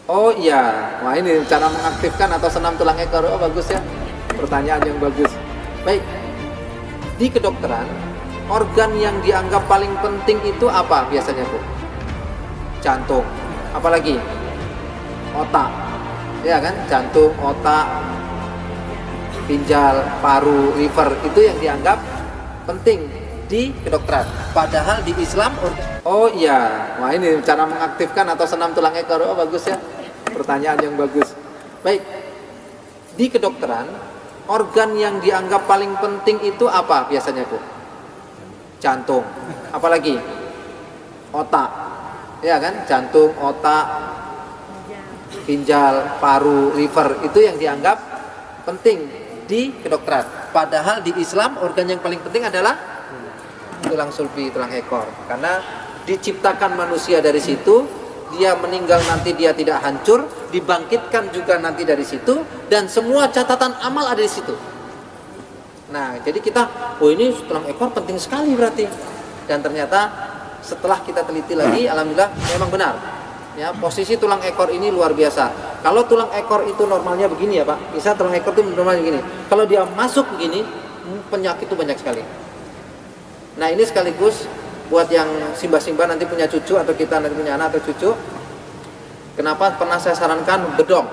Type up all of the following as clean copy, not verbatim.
Oh iya, wah ini cara mengaktifkan atau senam tulang ekor. Oh bagus ya, pertanyaan yang bagus. Baik, di kedokteran, organ yang dianggap paling penting itu apa biasanya Bu? Jantung, apalagi? Otak, ya kan? Jantung, otak, ginjal, paru, liver, itu yang dianggap penting di kedokteran. Padahal di Islam, oh iya, wah ini cara mengaktifkan atau senam tulang ekor. Oh bagus ya, pertanyaan yang bagus. Baik, di kedokteran, organ yang dianggap paling penting itu apa biasanya Bu? Jantung, apalagi? Otak, ya kan? Jantung, otak, ginjal, paru, liver, itu yang dianggap penting di kedokteran. Padahal di Islam organ yang paling penting adalah tulang sulbi, tulang ekor. Karena diciptakan manusia dari situ, dia meninggal nanti dia tidak hancur, dibangkitkan juga nanti dari situ, dan semua catatan amal ada di situ. Nah, jadi kita, oh ini tulang ekor penting sekali berarti. Dan ternyata setelah kita teliti lagi, alhamdulillah memang benar. Ya, posisi tulang ekor ini luar biasa. Kalau tulang ekor itu normalnya begini ya Pak, bisa tulang ekor itu normalnya begini. Kalau dia masuk begini, penyakit itu banyak sekali. Nah ini sekaligus buat yang simba-simba nanti punya cucu atau kita nanti punya anak atau cucu, kenapa pernah saya sarankan bedong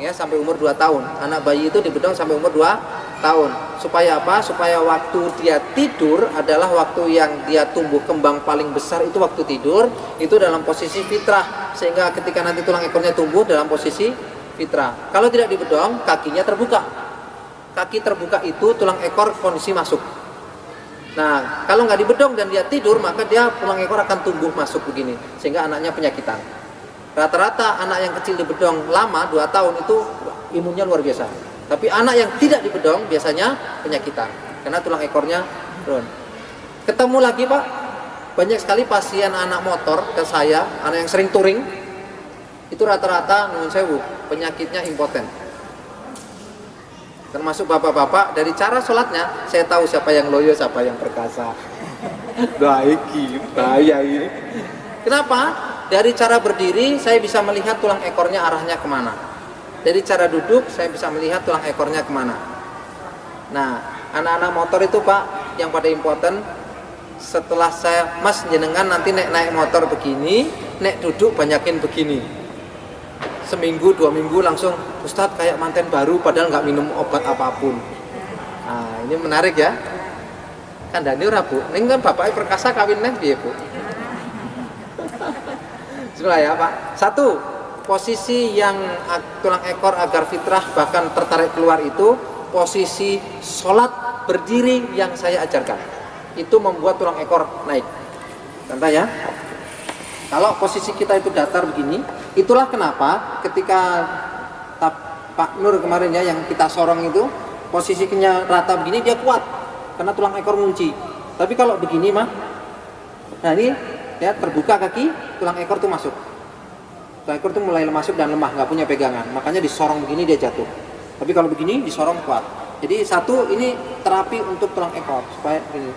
ya sampai umur 2 tahun. Anak bayi itu dibedong sampai umur 2 tahun. Supaya apa? Supaya waktu dia tidur adalah waktu yang dia tumbuh kembang paling besar, itu waktu tidur, itu dalam posisi fitrah, sehingga ketika nanti tulang ekornya tumbuh dalam posisi fitrah. Kalau tidak dibedong, kakinya terbuka. Kaki terbuka itu tulang ekor kondisi masuk. Nah, kalau nggak dibedong dan dia tidur, maka dia tulang ekor akan tumbuh masuk begini, sehingga anaknya penyakitan. Rata-rata anak yang kecil dibedong lama 2 tahun itu imunnya luar biasa. Tapi anak yang tidak dibedong biasanya penyakitan, karena tulang ekornya turun. Ketemu lagi Pak, banyak sekali pasien anak motor ke saya, anak yang sering touring, itu rata-rata nuwun sewu penyakitnya impoten. Termasuk bapak-bapak, dari cara sholatnya saya tahu siapa yang loyo, siapa yang perkasa. Baiki, bahaya ini. Kenapa? Dari cara berdiri saya bisa melihat tulang ekornya arahnya kemana. Dari cara duduk saya bisa melihat tulang ekornya kemana. Nah, anak-anak motor itu Pak, yang pada impoten, setelah saya, Mas jenengan nanti naik motor begini, nek duduk banyakin begini. Seminggu 2 minggu langsung, Ustadz kayak manten baru padahal nggak minum obat apapun. Nah ini menarik ya. Kandani ora Bu, ini kan bapaknya perkasa kawin neh piye Bu. Bismillah ya Pak. 1, posisi yang tulang ekor agar fitrah bahkan tertarik keluar itu posisi sholat berdiri yang saya ajarkan. Itu membuat tulang ekor naik. Contoh ya. Kalau posisi kita itu datar begini, itulah kenapa ketika Pak Nur kemarin ya yang kita sorong itu, posisinya rata begini dia kuat karena tulang ekor ngunci. Tapi kalau begini mah, nah ini ya terbuka kaki, tulang ekor tuh masuk. Tulang ekor tuh mulai masuk dan lemah, nggak punya pegangan. Makanya disorong begini dia jatuh. Tapi kalau begini disorong kuat. Jadi 1 ini terapi untuk tulang ekor supaya ini.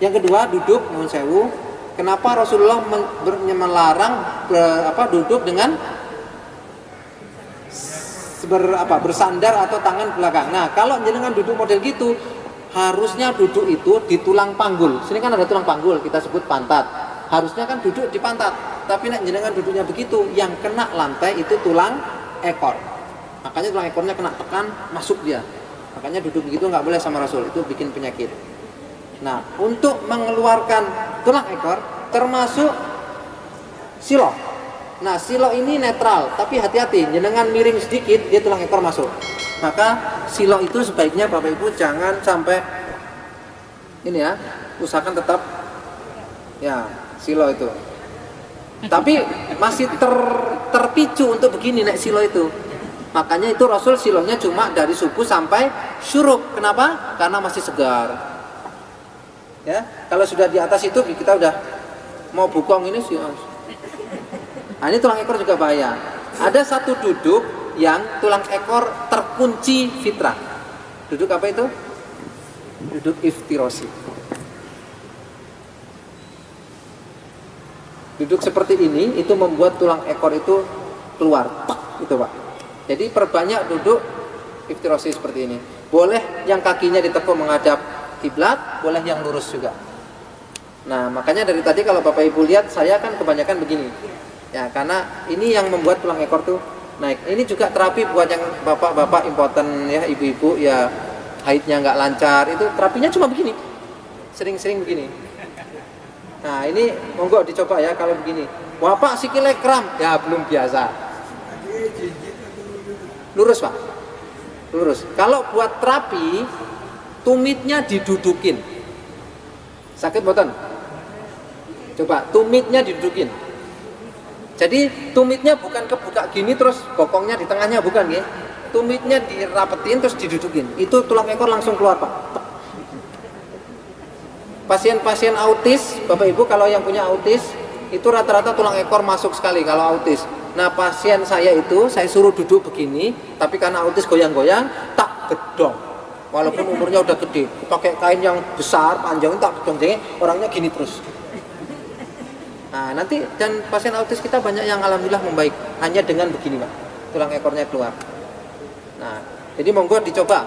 Yang kedua duduk nuwun sewu. Kenapa Rasulullah melarang duduk dengan bersandar atau tangan belakang. Nah, kalau jenengan duduk model gitu, harusnya duduk itu di tulang panggul. Sini kan ada tulang panggul, kita sebut pantat. Harusnya kan duduk di pantat. Tapi nek jenengan duduknya begitu, yang kena lantai itu tulang ekor. Makanya tulang ekornya kena tekan, masuk dia. Makanya duduk begitu nggak boleh sama Rasul, itu bikin penyakit. Nah, untuk mengeluarkan tulang ekor termasuk silo. Nah, silo ini netral, tapi hati-hati, jenengan miring sedikit dia tulang ekor masuk. Maka silo itu sebaiknya Bapak Ibu jangan sampai ini ya, usahakan tetap ya silo itu. Tapi masih terpicu untuk begini nek silo itu. Makanya itu Rasul silonya cuma dari subuh sampai syuruk. Kenapa? Karena masih segar. Ya, kalau sudah di atas itu kita udah mau bukong ini sih. Nah, ini tulang ekor juga bahaya. Ada satu duduk yang tulang ekor terkunci fitrah. Duduk apa itu? Duduk iftirosi. Duduk seperti ini itu membuat tulang ekor itu keluar, tek, gitu Pak. Jadi perbanyak duduk iftirasi seperti ini. Boleh yang kakinya ditekuk menghadap kiblat, boleh yang lurus juga. Nah, makanya dari tadi kalau Bapak Ibu lihat, saya kan kebanyakan begini. Ya, karena ini yang membuat tulang ekor tuh naik. Ini juga terapi buat yang bapak-bapak impoten ya, ibu-ibu ya haidnya nggak lancar, itu terapinya cuma begini. Sering-sering begini. Nah, ini monggo dicoba ya kalau begini. Bapak sikile kram, ya belum biasa. Lurus Pak. Lurus. Kalau buat terapi, tumitnya didudukin. Sakit boten? Coba tumitnya didudukin. Jadi tumitnya bukan kebuka gini terus bokongnya di tengahnya, bukan ya. Tumitnya dirapetin terus didudukin. Itu tulang ekor langsung keluar Pak. Pasien-pasien autis, Bapak Ibu kalau yang punya autis, itu rata-rata tulang ekor masuk sekali kalau autis. Nah, pasien saya itu saya suruh duduk begini, tapi karena autis goyang-goyang, tak gedong. Walaupun umurnya udah gede, pakai kain yang besar, panjang, tak gedong, jadi orangnya gini terus. Nah, nanti dan pasien autis kita banyak yang alhamdulillah membaik hanya dengan begini Pak, tulang ekornya keluar. Nah, jadi monggo dicoba.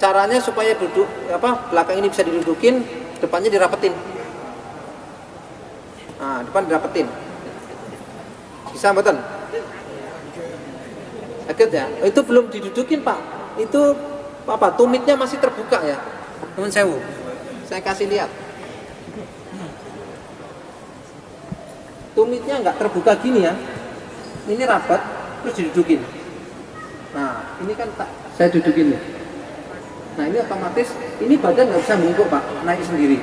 Caranya supaya duduk belakang ini bisa didudukin, depannya dirapetin. Nah, depan dirapetin. Bisa betul? Sakit ya? Itu belum didudukin Pak. Itu tumitnya masih terbuka ya. Nuwun sewu. Saya kasih lihat. Tumitnya nggak terbuka gini ya. Ini rapat terus didudukin. Nah, ini kan saya dudukin nih. Nah, ini otomatis ini badan nggak bisa bungkuk Pak, naik sendiri.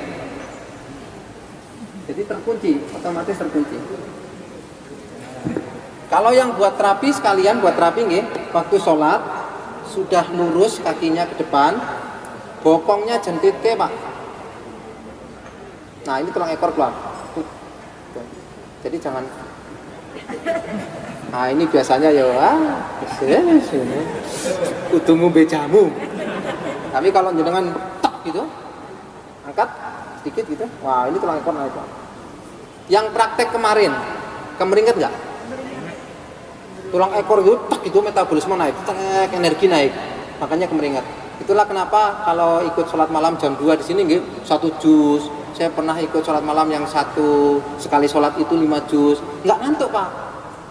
Jadi terkunci, otomatis terkunci. Kalau yang buat terapi sekalian buat terapi nggih, waktu sholat sudah lurus kakinya ke depan, bokongnya jentit ke Pak. Nah, ini tulang ekor keluar. Jadi jangan. Nah, ini biasanya ya kudu ngombe jamu. Tapi kalau jenengan tek gitu, angkat sedikit gitu, wah ini tulang ekor naik Pak. Yang praktek kemarin, kemeringet nggak? Tulang ekor itu tek gitu, metabolisme naik, tek, energi naik, makanya kemeringet. Itulah kenapa kalau ikut sholat malam jam 2 di sini nggih, 1 juz. Saya pernah ikut sholat malam yang sekali sholat itu 5 juz, nggak ngantuk Pak,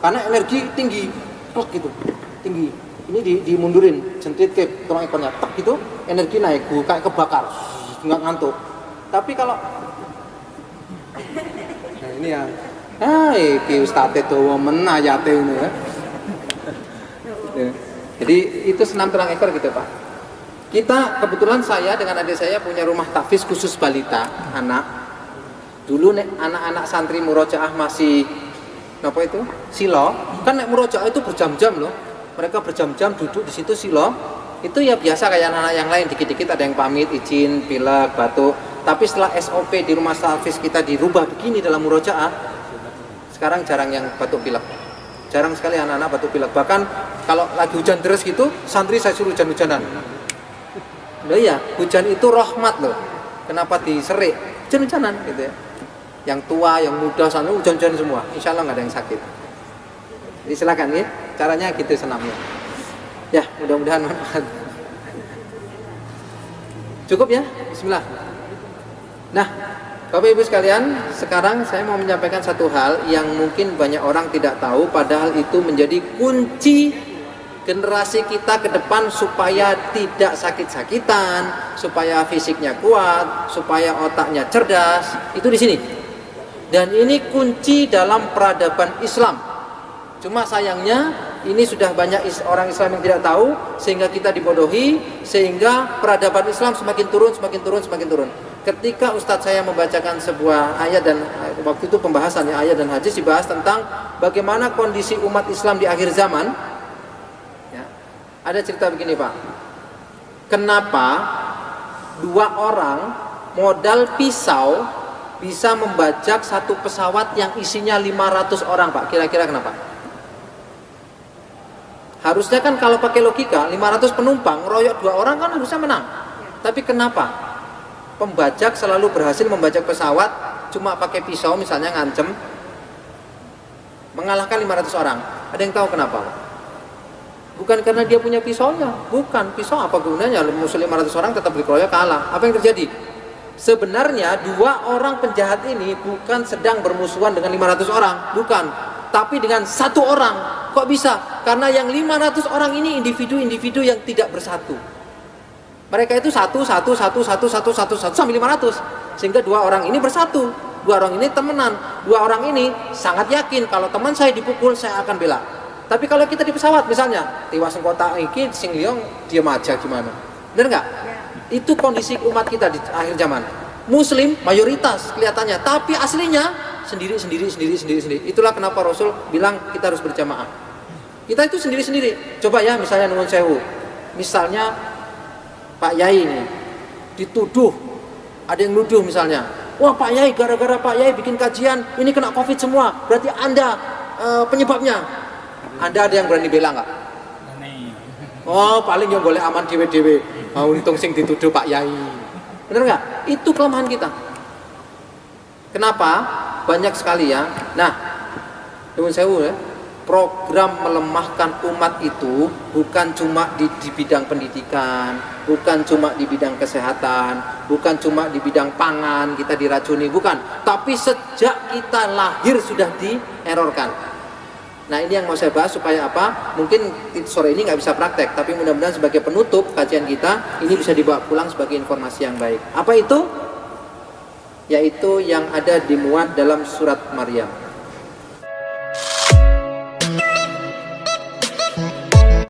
karena energi tinggi, tek gitu, tinggi. Ini dimundurin, jentit ke tulang ekornya, tek gitu, energi naik, kayak kebakar, nggak ngantuk. Tapi kalau nah ini yang iki ustadz itu menayate ini ya. Jadi itu senam tulang ekor gitu Pak. Kita kebetulan saya dengan adik saya punya rumah tahfiz khusus balita anak. Dulu nek anak-anak santri murojaah masih apa itu? Silo, kan nek murojaah itu berjam-jam loh. Mereka berjam-jam duduk di situ silo. Itu ya biasa kayak anak-anak yang lain, dikit-dikit ada yang pamit, izin, pilek, batuk. Tapi setelah SOP di rumah tahfiz kita dirubah begini dalam murojaah, sekarang jarang yang batuk pilek. Jarang sekali anak-anak batuk pilek. Bahkan kalau lagi hujan deras gitu, santri saya suruh hujan-hujanan. Loh iya, hujan itu rahmat loh. Kenapa diserik? Hujan-hujanan gitu ya. Yang tua, yang muda, santri hujan-hujanan semua. Insya Allah nggak ada yang sakit. Jadi silakan ya, caranya gitu senamnya. Ya, mudah-mudahan manfaat. Cukup ya? Bismillah. Nah, Bapak Ibu sekalian, sekarang saya mau menyampaikan satu hal yang mungkin banyak orang tidak tahu, padahal itu menjadi kunci generasi kita ke depan supaya tidak sakit-sakitan, supaya fisiknya kuat, supaya otaknya cerdas. Itu di sini. Dan ini kunci dalam peradaban Islam. Cuma sayangnya ini sudah banyak orang Islam yang tidak tahu, sehingga kita dibodohi, sehingga peradaban Islam semakin turun, semakin turun, semakin turun. Ketika Ustadz saya membacakan sebuah ayat, dan waktu itu pembahasannya ayat dan hadis dibahas tentang bagaimana kondisi umat Islam di akhir zaman ya, ada cerita begini Pak, kenapa 2 orang modal pisau bisa membajak satu pesawat yang isinya 500 orang Pak, kira-kira kenapa? Harusnya kan kalau pakai logika 500 penumpang royok 2 orang kan harusnya menang. Tapi kenapa pembajak selalu berhasil membajak pesawat cuma pakai pisau misalnya ngancem? mengalahkan 500 orang. Ada yang tahu kenapa? Bukan karena dia punya pisaunya, bukan. Pisau apa gunanya? Musuh 500 orang tetap dikeroyok, kalah. Apa yang terjadi? Sebenarnya 2 orang penjahat ini bukan sedang bermusuhan dengan 500 orang, bukan. Tapi dengan 1 orang. Kok bisa? Karena yang 500 orang ini individu-individu yang tidak bersatu. Mereka itu satu sampai 500. Sehingga 2 orang ini bersatu. 2 orang ini temenan. 2 orang ini sangat yakin kalau teman saya dipukul, saya akan bela. Tapi kalau kita di pesawat misalnya, tiwas kota iki sing liong diam aja gimana? Bener nggak? Itu kondisi umat kita di akhir zaman. Muslim mayoritas kelihatannya, tapi aslinya sendiri. Itulah kenapa Rasul bilang kita harus berjamaah. Kita itu sendiri. Coba ya, misalnya nuwun sewu. Misalnya Pak Yai ini dituduh, ada yang nuduh misalnya, wah Pak Yai gara-gara Pak Yai bikin kajian ini kena COVID semua, berarti Anda penyebabnya. Anda ada yang berani bela nggak? Oh, paling yang boleh aman dewe-dewe. Untung sing dituduh Pak Yai. Bener nggak? Itu kelemahan kita. Kenapa? Banyak sekali ya. Nah, nuwun sewu ya. Program melemahkan umat itu bukan cuma di bidang pendidikan, bukan cuma di bidang kesehatan, bukan cuma di bidang pangan kita diracuni, bukan. Tapi sejak kita lahir sudah dierorkan. Nah, ini yang mau saya bahas supaya apa? Mungkin sore ini nggak bisa praktek, tapi mudah-mudahan sebagai penutup kajian kita ini bisa dibawa pulang sebagai informasi yang baik. Apa itu? Yaitu yang ada dimuat dalam surat Maryam.